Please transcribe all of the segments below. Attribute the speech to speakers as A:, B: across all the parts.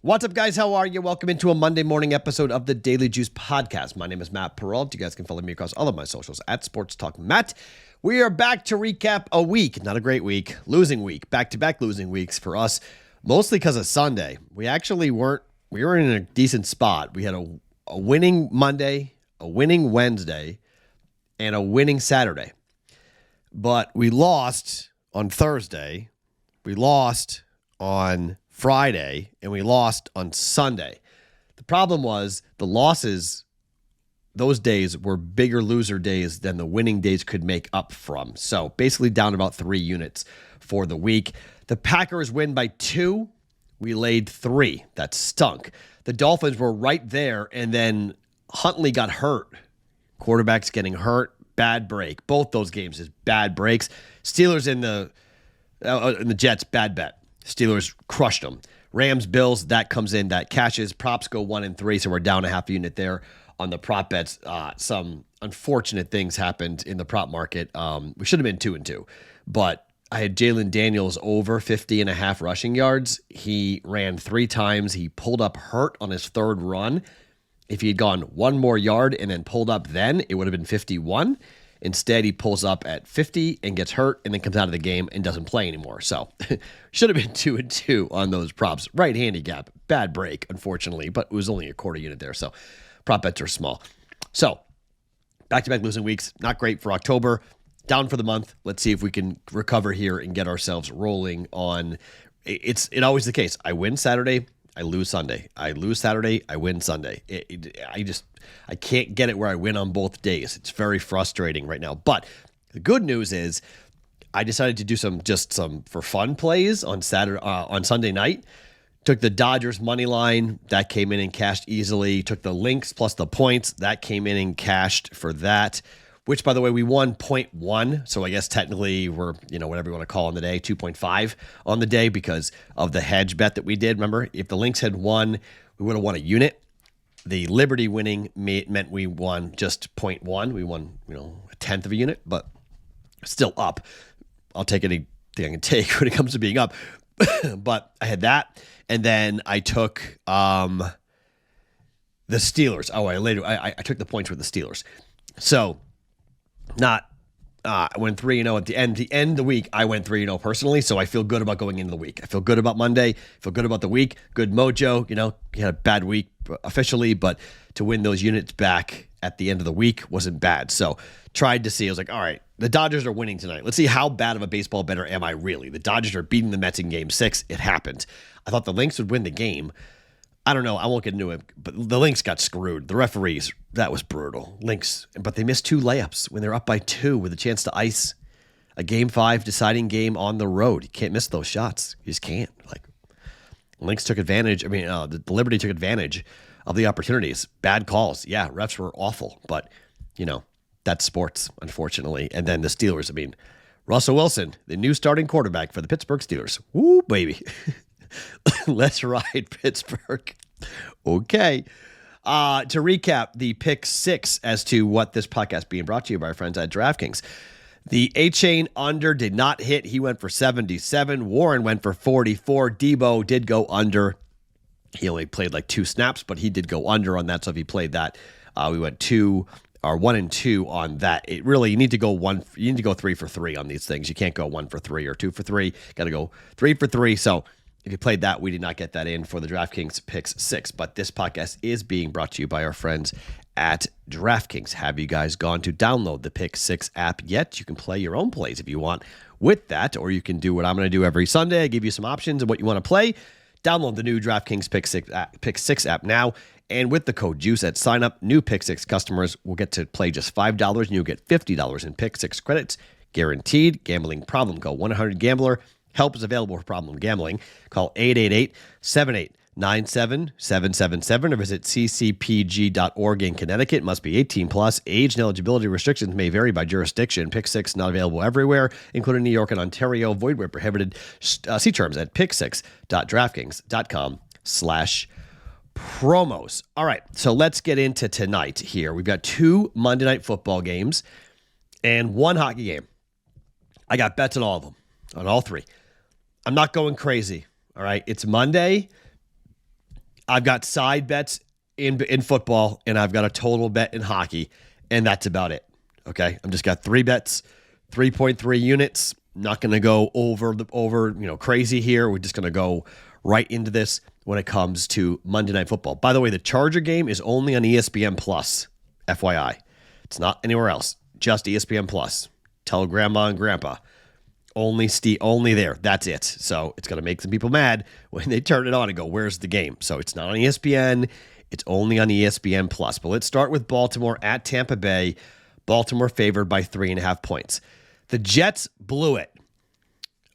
A: What's up, guys? How are you? Welcome into a Monday morning episode of the Daily Juice Podcast. My name is Matt Perrault. You guys can follow me across all of my socials at Sports Talk Matt. We are back to recap a week, not a great week, losing week, back-to-back losing weeks for us, mostly because of Sunday. We were in a decent spot. We had a winning Monday, a winning Wednesday, and a winning Saturday. But we lost on Thursday. We lost on Friday, and we lost on Sunday. The problem was the losses, those days were bigger loser days than the winning days could make up from. So basically down about 3 units for the week. The Packers win by 2. We laid 3. That stunk. The Dolphins were right there, and then Huntley got hurt. Quarterback's getting hurt. Bad break. Both those games is bad breaks. Steelers in the Jets, bad bet. Steelers crushed them. Rams, Bills, that comes in, that cashes. Props go 1 and 3, so we're down a half a unit there on the prop bets. Some unfortunate things happened in the prop market. We should have been 2 and 2, but I had Jalen Daniels over 50.5 rushing yards. He ran 3 times. He pulled up hurt on his 3rd run. If he had gone 1 more yard and then pulled up then, it would have been 51. Instead, he pulls up at 50 and gets hurt and then comes out of the game and doesn't play anymore. So should have been 2 and 2 on those props. Right handicap. Bad break, unfortunately, but it was only a quarter unit there. So prop bets are small. So back-to-back losing weeks. Not great for October. Down for the month. Let's see if we can recover here and get ourselves rolling on. It's always the case. I win Saturday. I lose Sunday. I lose Saturday. I win Sunday. I can't get it where I win on both days. It's very frustrating right now. But the good news is I decided to do some for fun plays on Sunday night. Took the Dodgers money line. That came in and cashed easily. Took the links plus the points. That came in and cashed for that. Which, by the way, we won 0.1. So I guess technically we're, whatever you want to call on the day, 2.5 on the day because of the hedge bet that we did. Remember, if the Lynx had won, we would have won a unit. The Liberty winning meant we won just 0.1. We won, a tenth of a unit, but still up. I'll take anything I can take when it comes to being up. But I had that. And then I took the Steelers. I took the points with the Steelers. So I went 3-0 at the end of the week. I went 3-0 personally, so I feel good about going into the week. I feel good about Monday. I feel good about the week. Good mojo. You had a bad week officially, but to win those units back at the end of the week wasn't bad. So tried to see. I was like, all right, the Dodgers are winning tonight. Let's see how bad of a baseball bettor am I really. The Dodgers are beating the Mets in Game 6. It happened. I thought the Lynx would win the game. I don't know. I won't get into it, but the Lynx got screwed. The referees, that was brutal. Lynx, but they missed 2 layups when they're up by 2 with a chance to ice a Game 5 deciding game on the road. You can't miss those shots. You just can't. Lynx took advantage. The Liberty took advantage of the opportunities. Bad calls. Yeah, refs were awful, but, that's sports, unfortunately. And then the Steelers, Russell Wilson, the new starting quarterback for the Pittsburgh Steelers. Woo, baby. Let's ride Pittsburgh. Okay. To recap the pick 6 as to what this podcast being brought to you by our friends at DraftKings. The A-Chain under did not hit. He went for 77. Warren went for 44. Debo did go under. He only played 2 snaps, but he did go under on that. So if he played that, we went 1 and 2 on that. It really, you need to go 3 for 3 on these things. You can't go 1 for 3 or 2 for 3. Got to go 3 for 3. So if you played that, we did not get that in for the DraftKings Picks 6. But this podcast is being brought to you by our friends at DraftKings. Have you guys gone to download the Pick 6 app yet? You can play your own plays if you want with that, or you can do what I'm going to do every Sunday. I give you some options of what you want to play. Download the new DraftKings Pick 6 app now. And with the code JUICE at sign up, new Pick 6 customers will get to play just $5 and you'll get $50 in Pick 6 credits. Guaranteed. Gambling problem. Call 1-800-GAMBLER. Help is available for problem gambling. Call 888-7897-777 or visit ccpg.org in Connecticut. Must be 18 plus. Age and eligibility restrictions may vary by jurisdiction. Pick 6 not available everywhere, including New York and Ontario. Void where prohibited. See terms at pick6.draftkings.com/promos. All right, so let's get into tonight here. We've got 2 Monday Night Football games and 1 hockey game. I got bets on all of them, on all 3. I'm not going crazy, all right? It's Monday. I've got side bets in football, and I've got a total bet in hockey, and that's about it. Okay, I've just got 3 bets, 3.3 units. Not going to go over crazy here. We're just going to go right into this when it comes to Monday Night Football. By the way, the Charger game is only on ESPN Plus, FYI. It's not anywhere else, just ESPN Plus. Tell grandma and grandpa. Only there. That's it. So it's going to make some people mad when they turn it on and go, where's the game? So it's not on ESPN. It's only on ESPN Plus. But let's start with Baltimore at Tampa Bay. Baltimore favored by 3.5 points. The Jets blew it.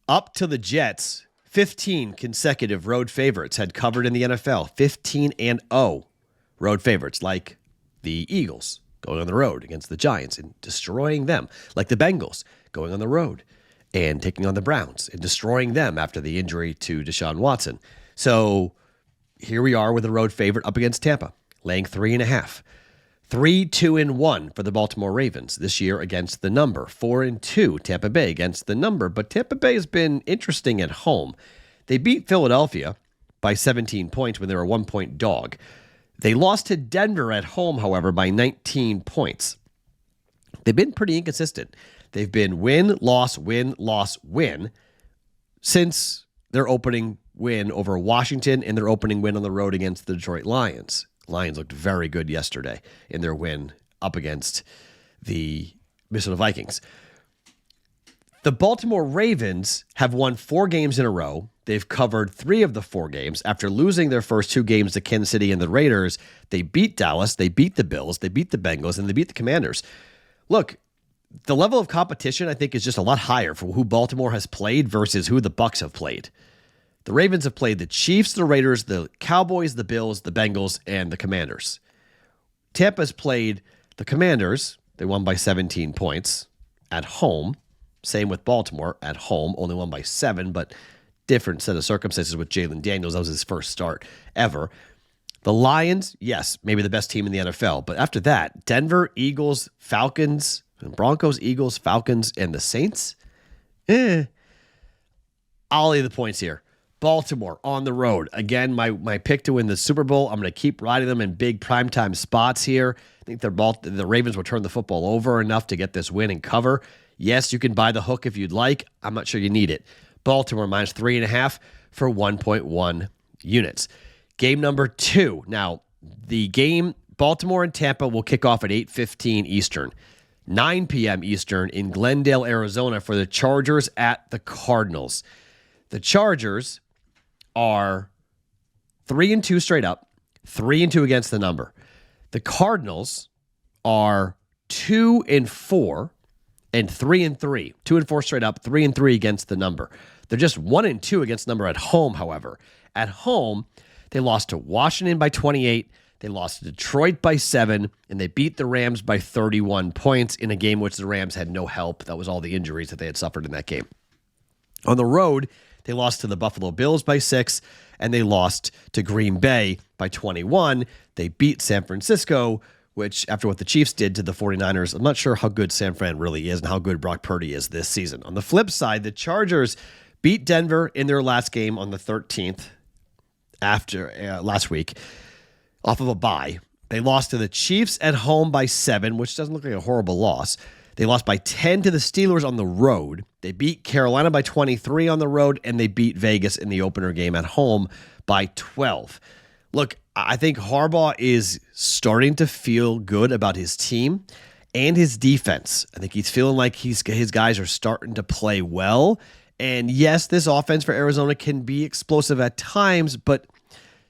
A: Up to the Jets, 15 consecutive road favorites had covered in the NFL. 15-0 road favorites, like the Eagles going on the road against the Giants and destroying them, like the Bengals going on the road and taking on the Browns and destroying them after the injury to Deshaun Watson. So here we are with a road favorite up against Tampa, laying 3.5. 3-2-1 for the Baltimore Ravens this year against the number. 4-2 Tampa Bay against the number. But Tampa Bay has been interesting at home. They beat Philadelphia by 17 points when they were a 1-point dog. They lost to Denver at home, however, by 19 points. They've been pretty inconsistent. They've been win, loss, win since their opening win over Washington and their opening win on the road against the Detroit Lions. Lions looked very good yesterday in their win up against the Minnesota Vikings. The Baltimore Ravens have won 4 games in a row. They've covered 3 of the 4 games. After losing their first 2 games to Kansas City and the Raiders, they beat Dallas, they beat the Bills, they beat the Bengals, and they beat the Commanders. Look, the level of competition, I think, is just a lot higher for who Baltimore has played versus who the Bucs have played. The Ravens have played the Chiefs, the Raiders, the Cowboys, the Bills, the Bengals, and the Commanders. Tampa's played the Commanders. They won by 17 points at home. Same with Baltimore at home. Only won by 7, but different set of circumstances with Jalen Daniels. That was his first start ever. The Lions, yes, maybe the best team in the NFL. But after that, Denver, Eagles, Falcons, Broncos, Eagles, Falcons, and the Saints? I'll lay the points here. Baltimore on the road. Again, my pick to win the Super Bowl. I'm going to keep riding them in big primetime spots here. I think the Ravens will turn the football over enough to get this win and cover. Yes, you can buy the hook if you'd like. I'm not sure you need it. Baltimore minus 3.5 for 1.1 units. Game number 2. Now, the game Baltimore and Tampa will kick off at 8:15 Eastern. 9 p.m. Eastern in Glendale, Arizona for the Chargers at the Cardinals. The Chargers are 3-2 straight up, 3-2 against the number. The Cardinals are 2-4 and 3-3. 2-4 straight up, 3-3 against the number. They're just 1-2 against the number at home, however. At home, they lost to Washington by 28, they lost to Detroit by 7, and they beat the Rams by 31 points in a game which the Rams had no help. That was all the injuries that they had suffered in that game. On the road, they lost to the Buffalo Bills by 6, and they lost to Green Bay by 21. They beat San Francisco, which, after what the Chiefs did to the 49ers, I'm not sure how good San Fran really is and how good Brock Purdy is this season. On the flip side, the Chargers beat Denver in their last game on the 13th after last week off of a bye. They lost to the Chiefs at home by 7, which doesn't look like a horrible loss. They lost by 10 to the Steelers on the road. They beat Carolina by 23 on the road, and they beat Vegas in the opener game at home by 12. Look, I think Harbaugh is starting to feel good about his team and his defense. I think he's feeling like his guys are starting to play well. And yes, this offense for Arizona can be explosive at times, but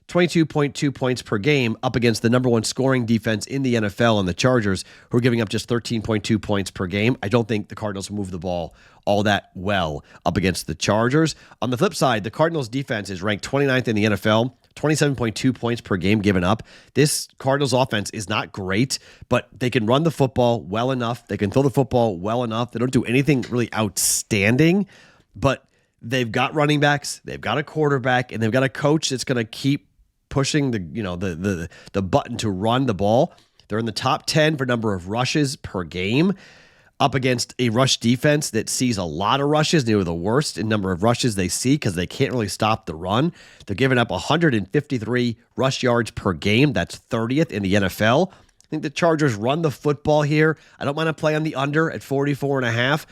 A: 22.2 points per game up against the number 1 scoring defense in the NFL and the Chargers, who are giving up just 13.2 points per game. I don't think the Cardinals move the ball all that well up against the Chargers. On the flip side, the Cardinals defense is ranked 29th in the NFL, 27.2 points per game given up. This Cardinals offense is not great, but they can run the football well enough. They can throw the football well enough. They don't do anything really outstanding, but they've got running backs, they've got a quarterback, and they've got a coach that's going to keep pushing the button to run the ball. They're in the top 10 for number of rushes per game. up against a rush defense that sees a lot of rushes. They were the worst in number of rushes they see because they can't really stop the run. They're giving up 153 rush yards per game. That's 30th in the NFL. I think the Chargers run the football here. I don't mind to play on the under at 44.5.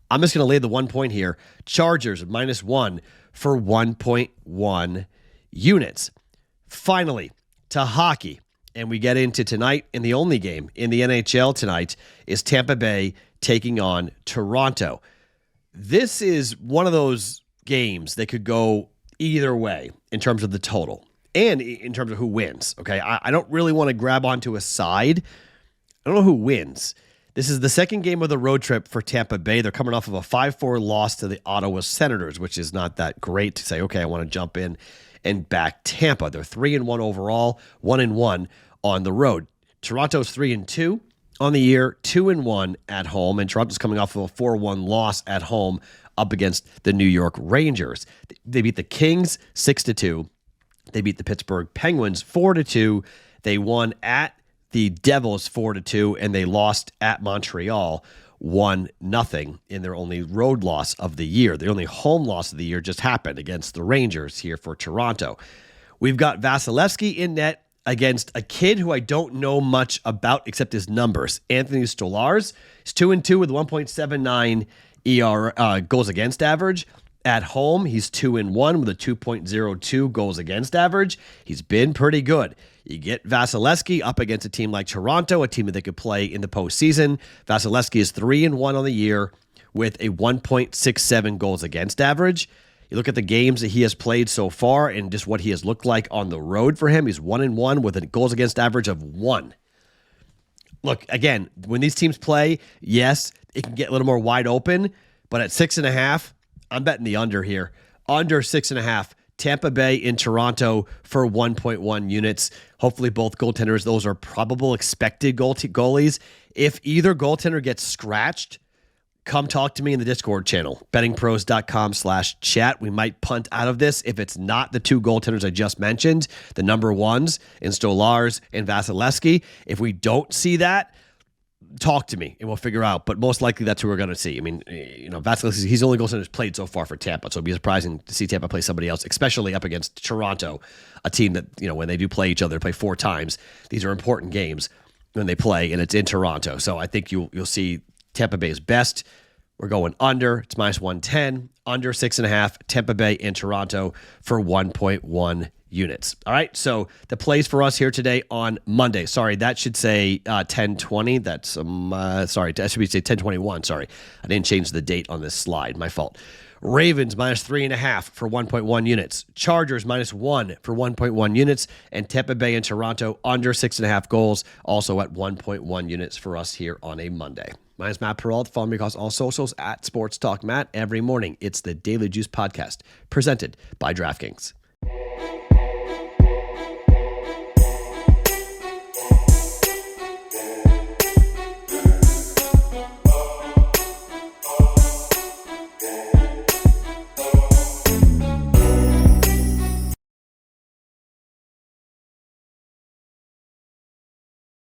A: I'm just going to lay the 1 point here. Chargers -1 for 1.1 units. Finally, to hockey. And we get into tonight, and the only game in the NHL tonight is Tampa Bay taking on Toronto. This is one of those games that could go either way in terms of the total and in terms of who wins. Okay, I don't really want to grab onto a side. I don't know who wins. This is the second game of the road trip for Tampa Bay. They're coming off of a 5-4 loss to the Ottawa Senators, which is not that great to say, okay, I want to jump in and back Tampa. They're 3-1 overall, 1-1 on the road. Toronto's 3-2 on the year, 2-1 at home, and Toronto's coming off of a 4-1 loss at home up against the New York Rangers. They beat the Kings 6-2. They beat the Pittsburgh Penguins 4-2. They won at the Devils 4-2, and they lost at Montreal 1-0 in their only road loss of the year. The only home loss of the year just happened against the Rangers here for Toronto. We've got Vasilevsky in net against a kid who I don't know much about except his numbers. Anthony Stolarz is 2-2 with 1.79 ER goals against average. At home, he's 2-1 with a 2.02 goals against average. He's been pretty good. You get Vasilevsky up against a team like Toronto, a team that they could play in the postseason. Vasilevsky is 3-1 on the year with a 1.67 goals against average. You look at the games that he has played so far and just what he has looked like on the road for him. He's 1-1 with a goals against average of 1. Look, again, when these teams play, yes, it can get a little more wide open, but at 6.5, I'm betting the under here. Under 6.5. Tampa Bay in Toronto for 1.1 units. Hopefully both goaltenders, those are probable expected goalies. If either goaltender gets scratched, come talk to me in the Discord channel, bettingpros.com/chat. We might punt out of this if it's not the two goaltenders I just mentioned, the number ones in Stolarz and Vasilevsky. If we don't see that, talk to me and we'll figure out. But most likely that's who we're going to see. I mean, Vasilevsky, he's the only goaltender who's played so far for Tampa, so it'd be surprising to see Tampa play somebody else, especially up against Toronto, a team that, when they do play each other, they play 4 times. These are important games when they play, and it's in Toronto. So I think you'll see Tampa Bay's best. We're going under. It's -110. Under 6.5. Tampa Bay in Toronto for 1.1 units. All right. So the plays for us here today on Monday. Sorry, that should say 10:20. That's sorry, that should be say 10:21. Sorry, I didn't change the date on this slide. My fault. Ravens -3.5 for 1.1 units. Chargers -1 for 1.1 units. And Tampa Bay and Toronto under 6.5 goals, also at 1.1 units for us here on a Monday. My name is Matt Perrault. Follow me across all socials at Sports Talk Matt. Every morning, it's the Daily Juice Podcast presented by DraftKings.